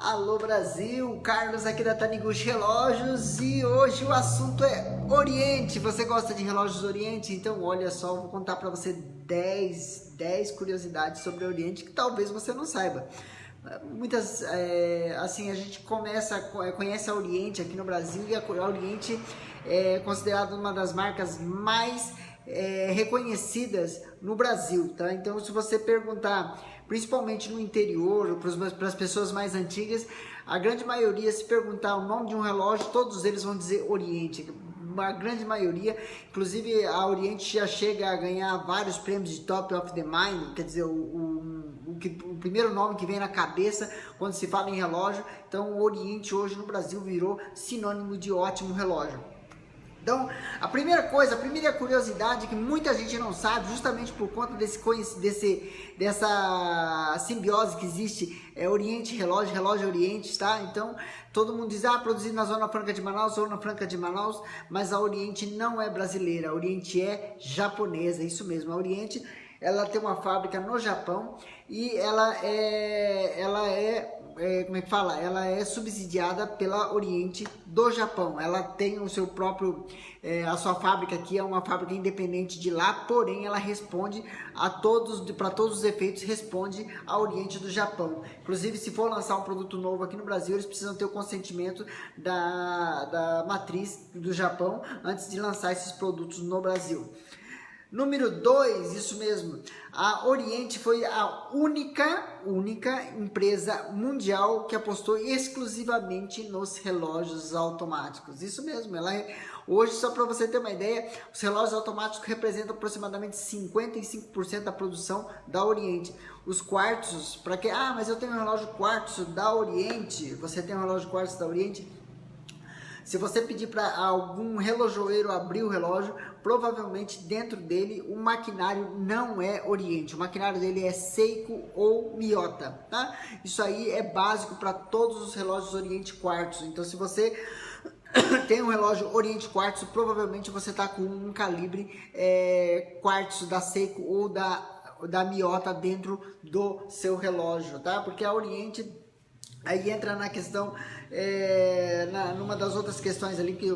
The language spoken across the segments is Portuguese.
Alô Brasil, Carlos aqui da Taniguchi Relógios e hoje o assunto é Oriente. Você gosta de relógios Oriente? Então olha só, eu vou contar para você 10 curiosidades sobre o Oriente que talvez você não saiba. Muitas, assim, a gente conhece a Oriente aqui no Brasil e a Oriente é considerada uma das marcas mais reconhecidas no Brasil, tá? Então se você perguntar, principalmente no interior, para as pessoas mais antigas, a grande maioria, se perguntar o nome de um relógio, todos eles vão dizer Oriente. Uma grande maioria, inclusive a Oriente já chega a ganhar vários prêmios de Top of the Mind, quer dizer, o primeiro nome que vem na cabeça quando se fala em relógio. Então o Oriente hoje no Brasil virou sinônimo de ótimo relógio. Então, a primeira curiosidade que muita gente não sabe, justamente por conta dessa simbiose que existe, é Oriente Relógio, Relógio Oriente, tá? Então, todo mundo diz, produzido na Zona Franca de Manaus, mas a Oriente não é brasileira, a Oriente é japonesa, isso mesmo, a Oriente, ela tem uma fábrica no Japão e ela é subsidiada pela Oriente do Japão. Ela tem o seu próprio, a sua fábrica aqui é uma fábrica independente de lá, porém ela responde para todos os efeitos, responde à Oriente do Japão. Inclusive, se for lançar um produto novo aqui no Brasil, eles precisam ter o consentimento da matriz do Japão antes de lançar esses produtos no Brasil. Número 2, isso mesmo, a Oriente foi a única empresa mundial que apostou exclusivamente nos relógios automáticos. Isso mesmo, hoje, só para você ter uma ideia, os relógios automáticos representam aproximadamente 55% da produção da Oriente. Os quartzos, para que, mas eu tenho um relógio quartzo da Oriente, você tem um relógio quartzo da Oriente? Se você pedir para algum relojoeiro abrir o relógio, provavelmente dentro dele o maquinário não é Oriente. O maquinário dele é Seiko ou Miyota, tá? Isso aí é básico para todos os relógios Oriente Quartzo. Então, se você tem um relógio Oriente Quartzo, provavelmente você está com um calibre quartzo da Seiko ou da Miyota dentro do seu relógio, tá? Porque a Oriente... Aí entra na questão, numa das outras questões ali, que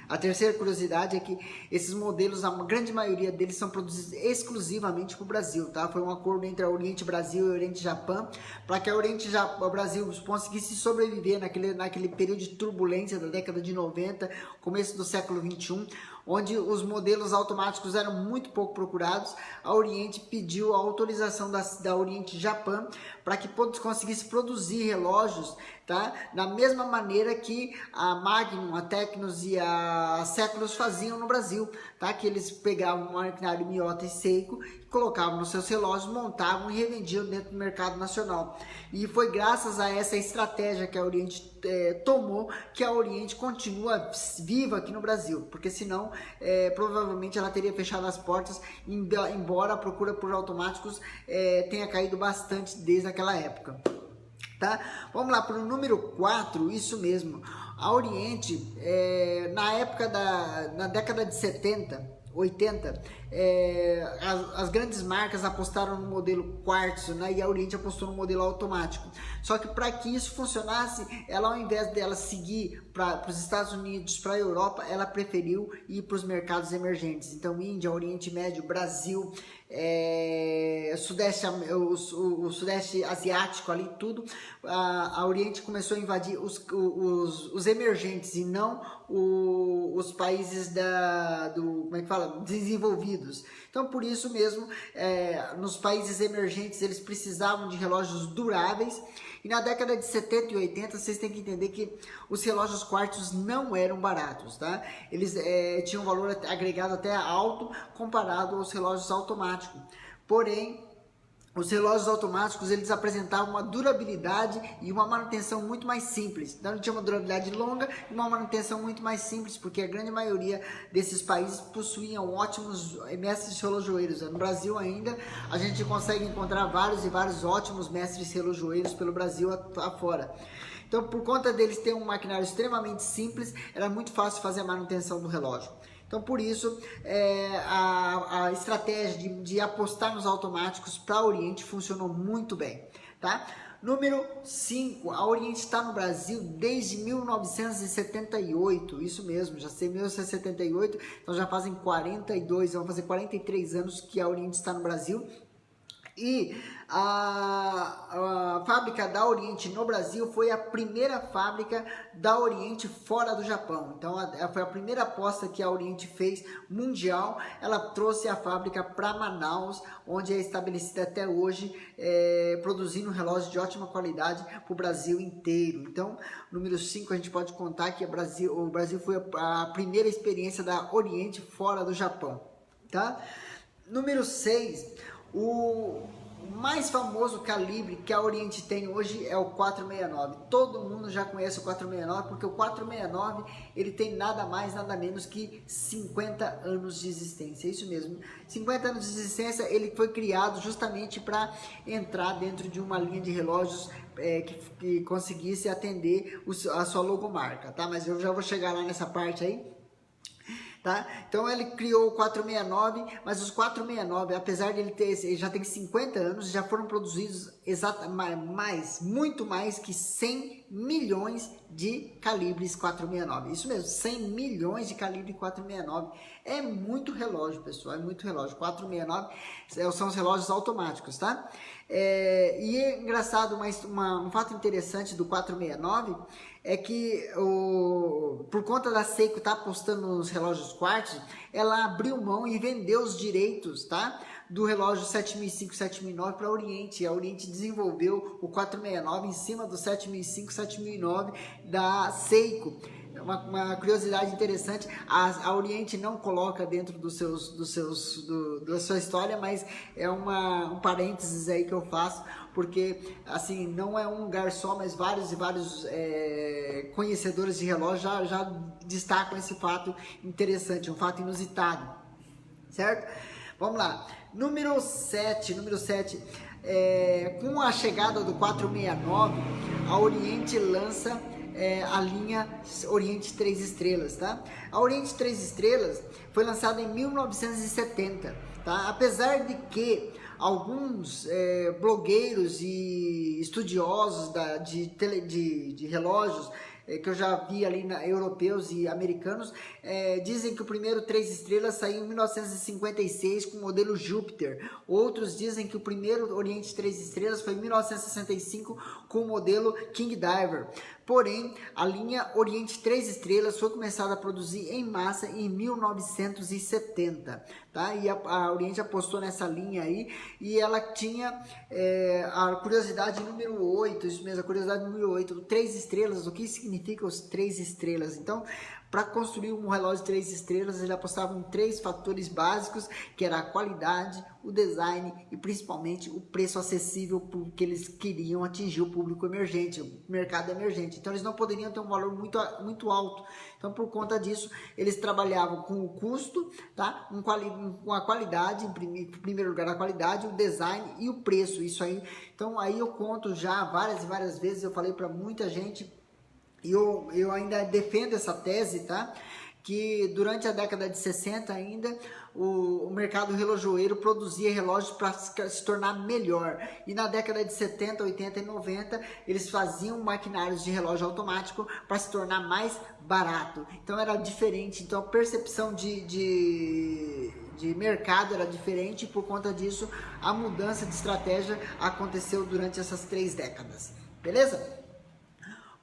a terceira curiosidade é que esses modelos, a grande maioria deles são produzidos exclusivamente para o Brasil, tá? Foi um acordo entre a Oriente Brasil e a Oriente Japão, para que a Oriente Brasil conseguisse sobreviver naquele período de turbulência da década de 90, começo do século 21, onde os modelos automáticos eram muito pouco procurados. A Oriente pediu a autorização da Oriente Japão para que conseguisse produzir relógios, tá? Da mesma maneira que a Magnum, a Tecnos e a Séculos faziam no Brasil, tá? Que eles pegavam o maquinário Miyota e Seiko, colocavam nos seus relógios, montavam e revendiam dentro do mercado nacional. E foi graças a essa estratégia que a Oriente tomou que a Oriente continua viva aqui no Brasil, porque senão provavelmente ela teria fechado as portas, embora a procura por automáticos tenha caído bastante desde aquela época. Tá? Vamos lá para o número 4, isso mesmo. A Oriente, na década de 70, 80, as grandes marcas apostaram no modelo quartzo, né? E a Oriente apostou no modelo automático. Só que para que isso funcionasse, ela, ao invés dela seguir para os Estados Unidos, para a Europa, ela preferiu ir para os mercados emergentes. Então, Índia, Oriente Médio, Brasil, o Sudeste Asiático ali, tudo. A Oriente começou a invadir os emergentes e não os países desenvolvidos. Então, por isso mesmo, nos países emergentes, eles precisavam de relógios duráveis. E na década de 70 e 80, vocês têm que entender que os relógios quartzos não eram baratos, tá? Eles tinham um valor agregado até alto comparado aos relógios automáticos. Porém, os relógios automáticos, eles apresentavam uma durabilidade e uma manutenção muito mais simples. Então, tinha uma durabilidade longa e uma manutenção muito mais simples, porque a grande maioria desses países possuíam ótimos mestres relojoeiros. No Brasil ainda, a gente consegue encontrar vários e vários ótimos mestres relojoeiros pelo Brasil afora. Então, por conta deles ter um maquinário extremamente simples, era muito fácil fazer a manutenção do relógio. Então, por isso, a estratégia de apostar nos automáticos para o Oriente funcionou muito bem, tá? Número 5, a Oriente está no Brasil desde 1978, isso mesmo, já sei 1978, então já fazem 42, vão fazer 43 anos que a Oriente está no Brasil. E a fábrica da Oriente no Brasil foi a primeira fábrica da Oriente fora do Japão. Então foi a primeira aposta que a Oriente fez mundial. Ela trouxe a fábrica para Manaus, onde é estabelecida até hoje, produzindo relógios de ótima qualidade para o Brasil inteiro. Então, número 5, a gente pode contar que o Brasil foi a primeira experiência da Oriente fora do Japão, tá? Número 6, o mais famoso calibre que a Oriente tem hoje é o 469. Todo mundo já conhece o 469, porque o 469 ele tem nada mais, nada menos que 50 anos de existência. É isso mesmo, 50 anos de existência. Ele foi criado justamente para entrar dentro de uma linha de relógios que conseguisse atender a sua logomarca, tá? Mas eu já vou chegar lá nessa parte aí. Tá? Então ele criou o 469, mas os 469, apesar de ele já tem 50 anos, já foram produzidos muito mais que 100 milhões de calibres 469. Isso mesmo, 100 milhões de calibre 469. É muito relógio, pessoal, é muito relógio. 469 são os relógios automáticos, tá? E é engraçado, um fato interessante do 469 é que por conta da Seiko estar apostando nos relógios quartzo, ela abriu mão e vendeu os direitos, tá, do relógio 7005, 7009 para a Oriente. A Oriente desenvolveu o 469 em cima do 7005, 7009 da Seiko. Uma curiosidade interessante, a Oriente não coloca dentro da sua história, mas é um parênteses aí que eu faço, porque assim, não é um lugar só, mas vários e vários conhecedores de relógio já destacam esse fato interessante, um fato inusitado, certo? Vamos lá, número 7, com a chegada do 469, a Oriente lança a linha Oriente 3 Estrelas, tá? A Oriente 3 Estrelas foi lançada em 1970, tá? Apesar de que alguns blogueiros e estudiosos de relógios que eu já vi ali europeus e americanos, dizem que o primeiro 3 estrelas saiu em 1956 com o modelo Júpiter. Outros dizem que o primeiro Oriente 3 estrelas foi em 1965 com o modelo King Diver. Porém, a linha Oriente 3 estrelas foi começada a produzir em massa em 1970, tá? E a Oriente apostou nessa linha aí, e ela tinha a curiosidade número 8, isso mesmo, a curiosidade número 8, 3 estrelas. O que significa os 3 estrelas? Então, para construir um relógio de 3 estrelas, eles apostavam em 3 fatores básicos, que era a qualidade, o design e principalmente o preço acessível, porque eles queriam atingir o público emergente, o mercado emergente. Então eles não poderiam ter um valor muito alto. Então, por conta disso, eles trabalhavam com o custo, tá? Com a qualidade, em primeiro lugar a qualidade, o design e o preço. Isso aí. Então aí eu conto já várias e várias vezes, eu falei para muita gente, e eu ainda defendo essa tese, tá? Que durante a década de 60 ainda o mercado relojoeiro produzia relógios para se tornar melhor, e na década de 70, 80 e 90 eles faziam maquinários de relógio automático para se tornar mais barato. Então era diferente, então a percepção de mercado era diferente, e por conta disso a mudança de estratégia aconteceu durante essas 3 décadas, beleza?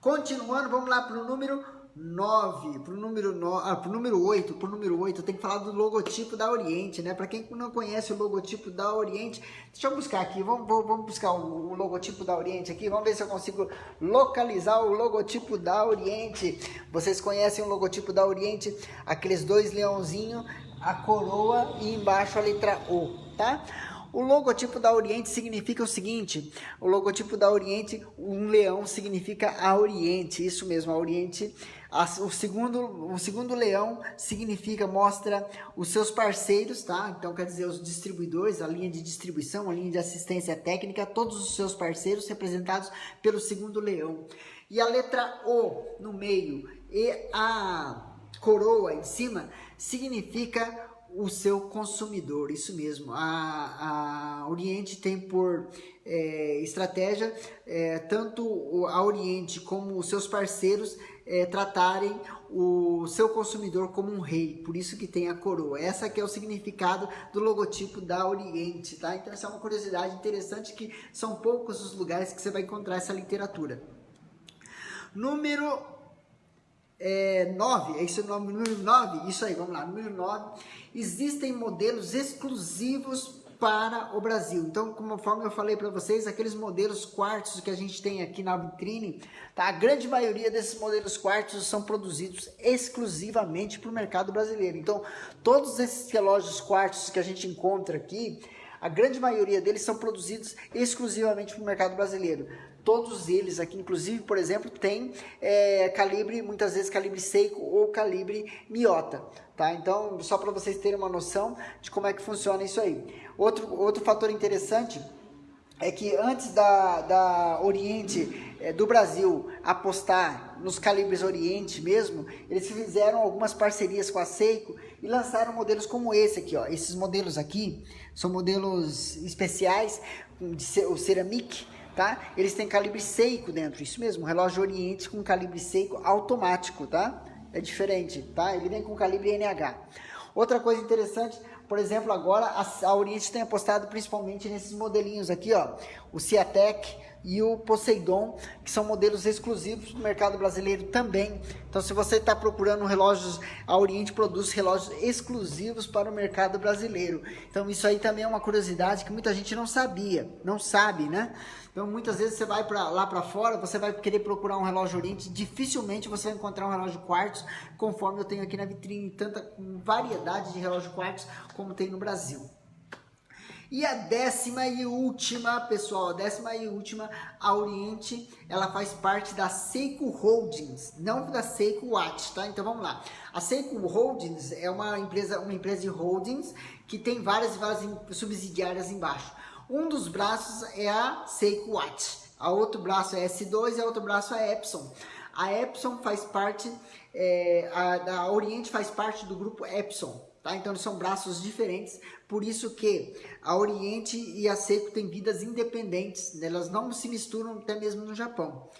Continuando, vamos lá para o número 9, para o número 8, eu tenho que falar do logotipo da Oriente, né? Para quem não conhece o logotipo da Oriente, deixa eu buscar aqui, vamos buscar o logotipo da Oriente aqui, vamos ver se eu consigo localizar o logotipo da Oriente. Vocês conhecem o logotipo da Oriente? Aqueles 2 leãozinhos, a coroa e embaixo a letra O, tá? O logotipo da Oriente significa o seguinte, o logotipo da Oriente, um leão significa a Oriente, isso mesmo, a Oriente. O segundo leão mostra os seus parceiros, tá? Então quer dizer os distribuidores, a linha de distribuição, a linha de assistência técnica, todos os seus parceiros representados pelo segundo leão. E a letra O no meio, e coroa em cima significa o seu consumidor, isso mesmo. A Oriente tem por estratégia tanto a Oriente como os seus parceiros tratarem o seu consumidor como um rei, por isso que tem a coroa. Essa que é o significado do logotipo da Oriente, tá? Então essa é uma curiosidade interessante, que são poucos os lugares que você vai encontrar essa literatura. Número 9, é isso o nome, número 9? Isso aí, vamos lá, número 9. Existem modelos exclusivos para o Brasil. Então, conforme eu falei para vocês, aqueles modelos quartzos que a gente tem aqui na vitrine, tá? A grande maioria desses modelos quartzos são produzidos exclusivamente para o mercado brasileiro. Então, todos esses relógios quartzos que a gente encontra aqui, a grande maioria deles são produzidos exclusivamente para o mercado brasileiro. Todos eles aqui, inclusive, por exemplo, tem calibre, muitas vezes calibre Seiko ou calibre Miyota, tá? Então, só para vocês terem uma noção de como é que funciona isso aí. Outro fator interessante é que antes da Oriente, do Brasil, apostar nos calibres Oriente mesmo, eles fizeram algumas parcerias com a Seiko e lançaram modelos como esse aqui, ó. Esses modelos aqui são modelos especiais, o Ceramic, tá? Eles têm calibre Seiko dentro, isso mesmo, relógio Oriente com calibre Seiko automático, tá? É diferente, tá? Ele vem com calibre NH. Outra coisa interessante, por exemplo, agora a Oriente tem apostado principalmente nesses modelinhos aqui, ó, o Ciatec e o Poseidon, que são modelos exclusivos do mercado brasileiro também. Então, se você está procurando relógios, a Oriente produz relógios exclusivos para o mercado brasileiro. Então, isso aí também é uma curiosidade que muita gente não sabia, não sabe, né? Então, muitas vezes você vai lá para fora, você vai querer procurar um relógio Oriente, dificilmente você vai encontrar um relógio quartzo, conforme eu tenho aqui na vitrine, tanta variedade de relógio quartzo como tem no Brasil. E a 10ª e última, pessoal, a 10ª e última, a Oriente, ela faz parte da Seiko Holdings, não da Seiko Watch, tá? Então vamos lá. A Seiko Holdings é uma empresa de holdings que tem várias subsidiárias embaixo. Um dos braços é a Seiko Watch, a outro braço é a S2 e a outro braço é a Epson. A Epson faz parte, a Oriente faz parte do grupo Epson. Tá? Então eles são braços diferentes, por isso que a Oriente e a Seiko têm vidas independentes, elas não se misturam até mesmo no Japão.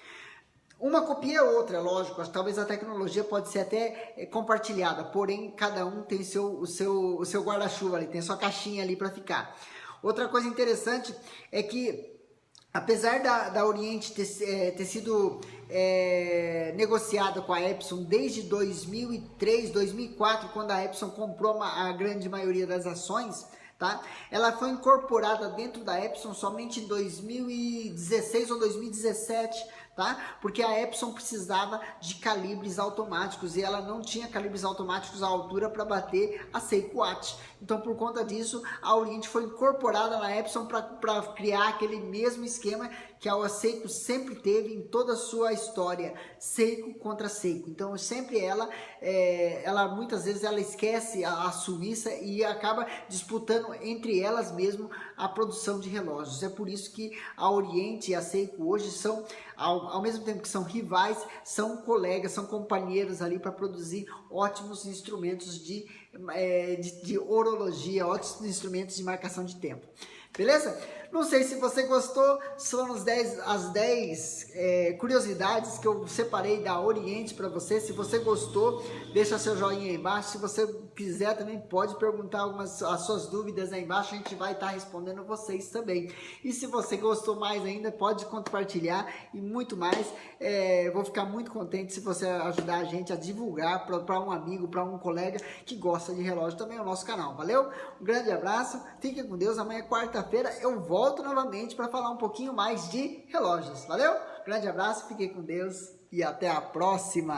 Uma copia a outra, lógico, talvez a tecnologia pode ser até compartilhada, porém cada um tem o seu guarda-chuva ali, tem a sua caixinha ali para ficar. Outra coisa interessante é que, apesar da Oriente ter sido negociada com a Epson desde 2003, 2004, quando a Epson comprou a grande maioria das ações, tá? Ela foi incorporada dentro da Epson somente em 2016 ou 2017, tá? Porque a Epson precisava de calibres automáticos e ela não tinha calibres automáticos à altura para bater a Seiko Watch. Então, por conta disso, a Oriente foi incorporada na Epson para criar aquele mesmo esquema que a Seiko sempre teve em toda a sua história, Seiko contra Seiko. Então, sempre ela muitas vezes ela esquece a Suíça e acaba disputando entre elas mesmo a produção de relógios. É por isso que a Oriente e a Seiko hoje são, ao mesmo tempo que são rivais, são colegas, são companheiros ali para produzir ótimos instrumentos de horologia, ótimos instrumentos de marcação de tempo. Beleza? Não sei se você gostou, são as 10 curiosidades que eu separei da Oriente para você. Se você gostou, deixa seu joinha aí embaixo. Se você quiser também pode perguntar as suas dúvidas aí embaixo, a gente vai estar respondendo vocês também. E se você gostou mais ainda, pode compartilhar e muito mais. Vou ficar muito contente se você ajudar a gente a divulgar para um amigo, para um colega que gosta de relógio também o nosso canal. Valeu? Um grande abraço, fiquem com Deus. Amanhã, quarta-feira, eu volto novamente para falar um pouquinho mais de relógios. Valeu? Grande abraço, fiquem com Deus e até a próxima!